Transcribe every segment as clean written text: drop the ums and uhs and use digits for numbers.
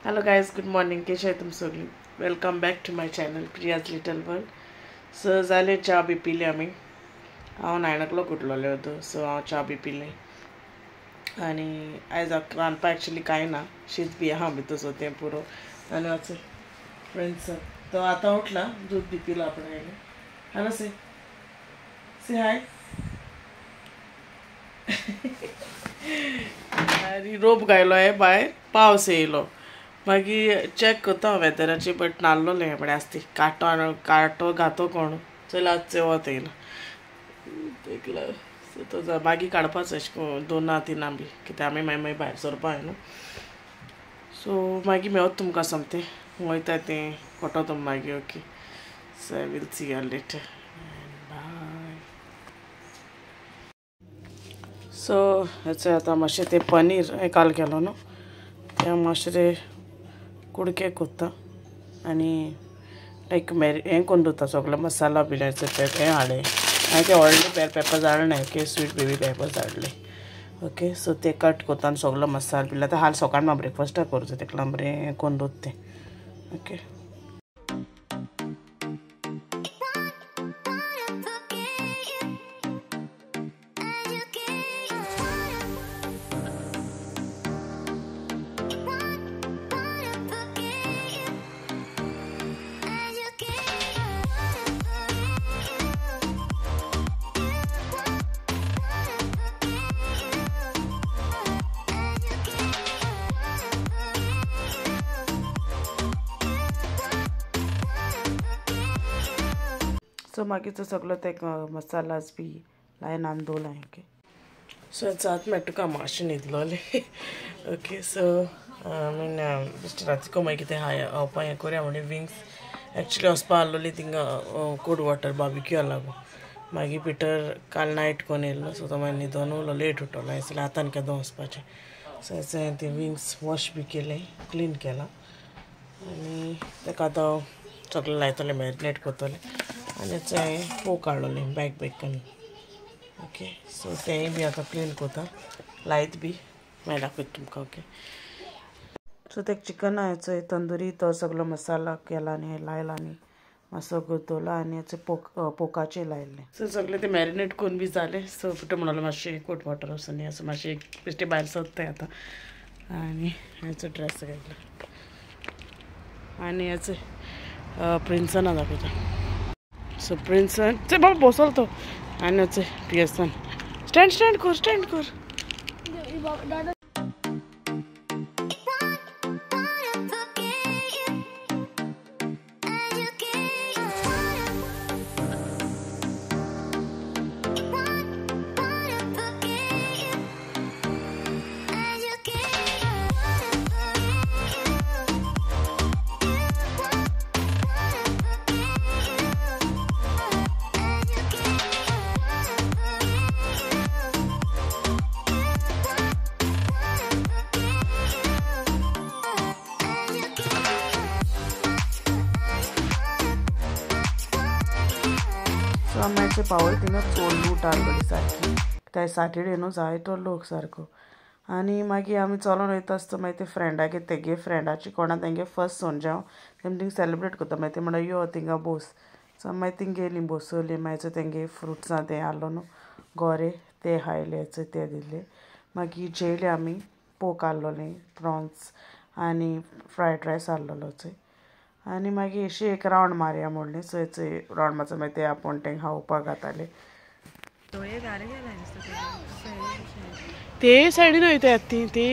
Hello guys, good morning. कशे आहे तुम्ही सगळी? Welcome back to my channel Priya's little world. So जाले च्या बी पिले आमी. हांव 9 o'clock उठलोले होतो, सो हांव च्या बी पिले. आनी आयज रांदपा एक्चुअली कांय ना, शीत बी आहा भितर सो तें पुरो. आनी वाचो फ्रेंड्स तो आतां उठला, दूध बी पिला आपण आयले. हॅलो से हाय. आनी रोप घायलो आहे भायर, पावस येयलो. मागीर चॅक करता वेदराची बट नाल्लोलें हें म्हळ्यार आसती काटो घातो कोण चल आज चवथ येयला देखला सो तो मागीर काडपाचो अशें करून 2-3 बी कित्याक आमी मागीर भायर सरपा न्हू. सो मागीर मेवता तुमकां सोमतें वयता तें कोटोता मागीर. Okay, so I will see you later. Bye. So हेचें आतां मातशें तें पनीर हें काल केलो न्हू, तें मातशें कुडके कोत्ता आनी लायक हें करून दवरता सगळो मसाला बी हें हाडले. हांवें ते व्हडले बॅल पेपर्स हाडले, ओके, स्वीट बेबी पेपर्स हाडले. ओके, सो ते कट कोत्ता आनी सगळो मसालो बी आतां हाल सकाळ म्हाका ब्रेकफास्टाक करचो, तेका लागून बरें हें करून दवरता तें. ओके, सो मागीर तो सगळो ते मसालाज बी लायन आनी दवरला. ओके, सो आतां मेळ तुका मातशें न्हिदलोलें. ओके, सो मीन बेश्टें रातीको मागीर कितें खावपा हें करुया म्हणून विंग्स एक्चुली वचपा आहलोली थिंगा कोल्ड वॉटर बार्बिक्यू लागून. मागीर पिटर काल नायट कोन्न येयलो, सो तो मागीर न्हिदोन उरलो, लेट उठलो. हांवें आतां केदों वचपाचें. सो हांवें ते विंग्स वॉश बी केले, क्लीन केला आनी ताका आतां सगळें लायतलें, मॅरिनेट करतलें. आनी हांवें पोक हाडलोलें बॅक करून. ओके, सो तेंय बी आतां क्लीन करता, लायत बी मागीर दाखयता तुमकां. ओके, सो तें चिकन हेचो तंदुरी तो सगळो मसाला केला आनी हें लायला आनी मातसो दवरला आनी हेचें पोकाचें लायलें. सो सगळें तें मॅरिनेट करून बी जालें. सो पिठो म्हणलो मातशें कोल्ड वॉटर वचून न्ही, असो मातशें बेश्टें भायर सरताय आतां. आनी हेचो ड्रेस घातला आनी हेचें प्रिन्सना दाखयता. सो प्रिन्सन चल बाबा बसलो तो. आनी हेचें पियर्सन स्टँड कर. सो आमचे पावय थिंगा चड लूट आहलोली सारकी, त्या सॅटर्डे न्हू जायतो लोक सारको. आनी मागीर आमी चलोन वयता आसता मागीर ते फ्रेंडागे तेगे फ्रेंडाची कोणा तेंगे फर्स्ट सोंज्याव तेमी थिंग सेलेब्रेट करता. मागीर ते म्हणटा यो थिंगा बोस. सो मागीर थिंग गेलीं, बसोलीं. मागीर तेंगे फ्रुट्सां तें आहलो न्हू गोरे, ते खायले, हेचो ते दिले. मागीर जेयले आमी. पोक आहलोलें, प्रॉन्स आनी फ्रायड रायस आहलोलो चोय. आनी मागीर अशी एक रावंड मारया म्हणलें. सो हेचो रावंड मारता मागीर ते आपूण तेंक खावपाक घाताले. ते सायडीन वयता ती ती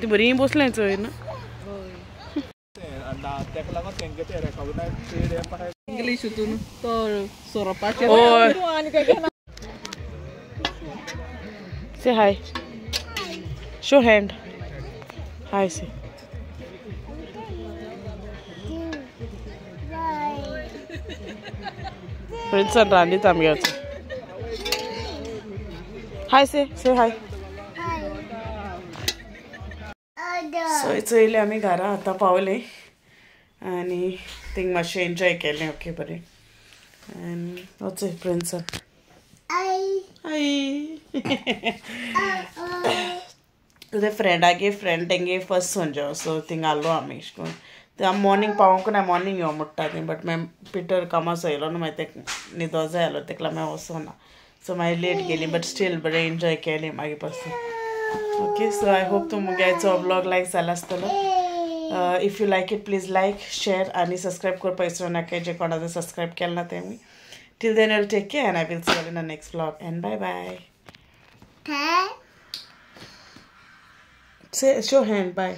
बरी बसलें चोय ना. इंग्लीश हितून तो सोरोपाचें. से हाय, शो हँड. हाय से. प्रिन्सन रांदीत आमी वचून. हाय से हाय. सो चोयले आमी घरा आतां पावले आनी थिंग मातशें एन्जॉय केलें. ओके, बरें. आनी वच प्रिन्सन. Hi. तुझे फ्रेंडागे फ्रेंड तेंगे फर्स्ट संजो सो थिंग आलो आमी इश कोन ते आम मॉर्निंग पावोंक ना मॉर्निंग यो मुट्टा ती बट मैं पिटर कामासो येयलो न्हू मागीर तेक न्हिदो जाय आलो तेका लागून हांव वचोना सो मागीर लेट गेली बट स्टील बरें एन्जॉय केली मागीर पासून ओके सो आय होप तुमगेचो व्लॉग लायक जाला आसतलो if you like it please like share आनी सबस्क्रायब करपा विसरूं नाका जे कोणाचो सबस्क्रायब केला ना तेमी till then will take care and I will see you in the next vlog and bye bye Say, show hand, bye.